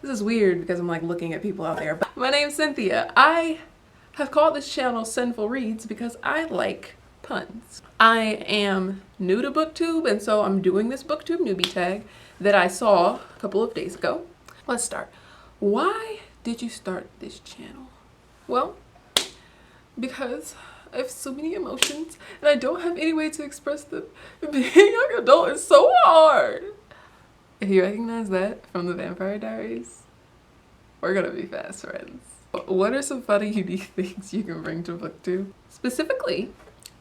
This is weird because I'm like looking at people out there. But my name's Cynthia. I have called this channel Sinful Reads because I like puns. I am new to Booktube, and so I'm doing this Booktube Newbie Tag that I saw a couple of days ago. Let's start. Why did you start this channel? Well, because I have so many emotions and I don't have any way to express them. Being a young adult is so hard. If you recognize that from the Vampire Diaries, we're gonna be fast friends. What are some funny, unique things you can bring to Booktube? Specifically,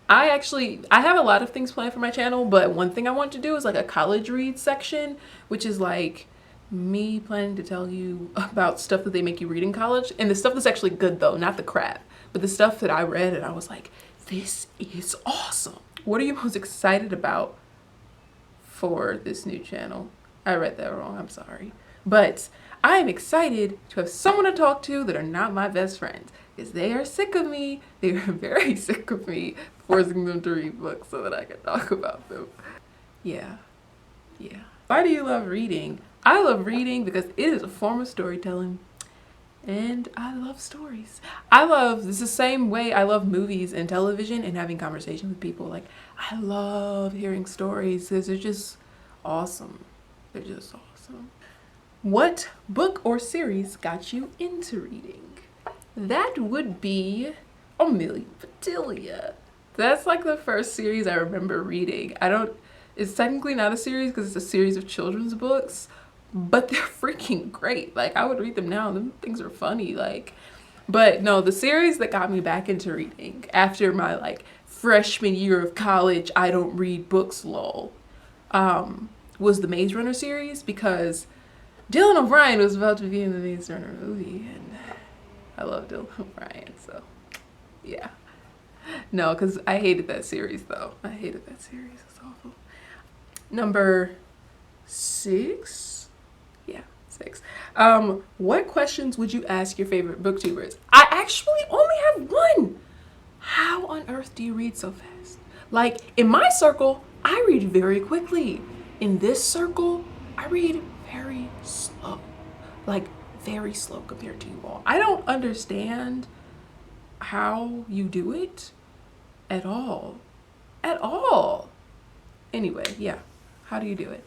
I have a lot of things planned for my channel, but one thing I want to do is like a college read section, which is like me planning to tell you about stuff that they make you read in college. And the stuff that's actually good though, not the crap, but the stuff that I read and I was like, this is awesome. What are you most excited about for this new channel? I read that wrong, I'm sorry. But I am excited to have someone to talk to that are not my best friends, because they are sick of me. They are very sick of me forcing them to read books so that I can talk about them. Yeah. Why do you love reading? I love reading because it is a form of storytelling. And I love stories. This is the same way I love movies and television and having conversations with people. Like, I love hearing stories because they're just awesome. They're just awesome. What book or series got you into reading? That would be Amelia Bedelia. That's like the first series I remember reading. It's technically not a series because it's a series of children's books, but they're freaking great. Like, I would read them now. Them things are funny. But no, the series that got me back into reading after my like freshman year of college, I don't read books lull, was the Maze Runner series, because Dylan O'Brien was about to be in the Maze Runner movie, and I love Dylan O'Brien, so yeah. No, because I hated that series though. I hated that series. It's awful. Number 6. Yeah, 6. What questions would you ask your favorite booktubers? I actually only have one. How on earth do you read so fast? Like, in my circle, I read very quickly. In this circle, I read very slow. Like, very slow compared to you all. I don't understand how you do it at all. At all. Anyway, yeah. How do you do it?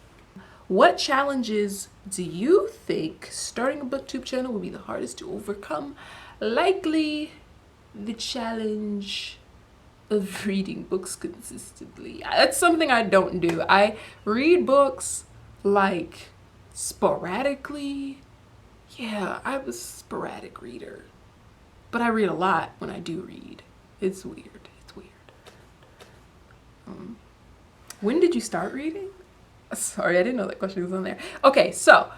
What challenges do you think starting a booktube channel would be the hardest to overcome? Likely the challenge of reading books consistently. That's something I don't do. I read books like sporadically. Yeah, I'm a sporadic reader. But I read a lot when I do read. It's weird. When did you start reading? Sorry, I didn't know that question was on there. Okay, so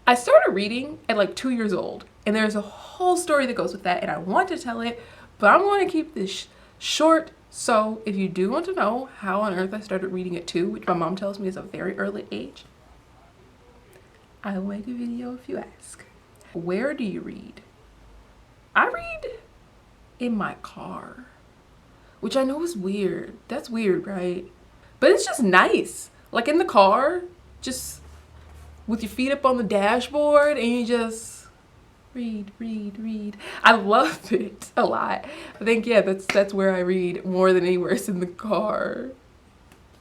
I started reading at like 2 years old, and there's a whole story that goes with that, and I want to tell it, but I'm going to keep this short. So if you do want to know how on earth I started reading at 2, which my mom tells me is a very early age, I will make a video if you ask. Where do you read? I read in my car, which I know is weird. That's weird, right? But it's just nice. Like in the car, just with your feet up on the dashboard, and you just read. I love it a lot. I think, yeah, that's where I read more than anywhere is in the car.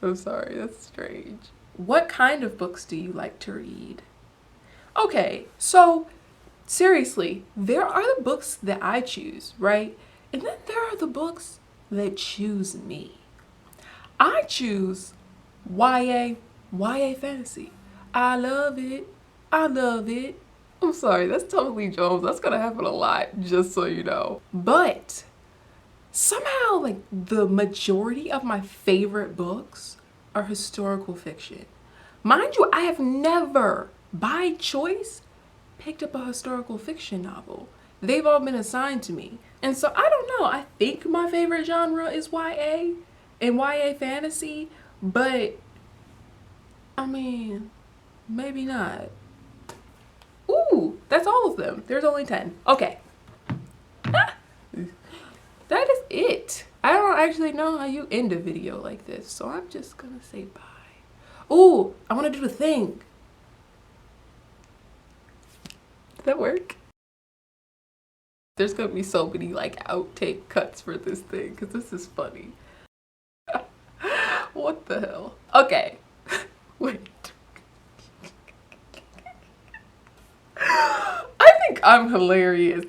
I'm sorry, that's strange. What kind of books do you like to read? Okay, so seriously, there are the books that I choose, right? And then there are the books that choose me. I choose YA fantasy. I love it. I'm sorry, that's totally Jones. That's gonna happen a lot, just so you know. But somehow, like, the majority of my favorite books are historical fiction. Mind you, I have never, by choice, picked up a historical fiction novel. They've all been assigned to me. And so I don't know, I think my favorite genre is YA and YA fantasy, but I mean, maybe not. Ooh, that's all of them. There's only 10. Okay. That is it. I don't actually know how you end a video like this, so I'm just gonna say bye. Ooh, I wanna do the thing. Did that work? There's gonna be so many like outtake cuts for this thing because this is funny. What the hell? Okay. Wait. I think I'm hilarious.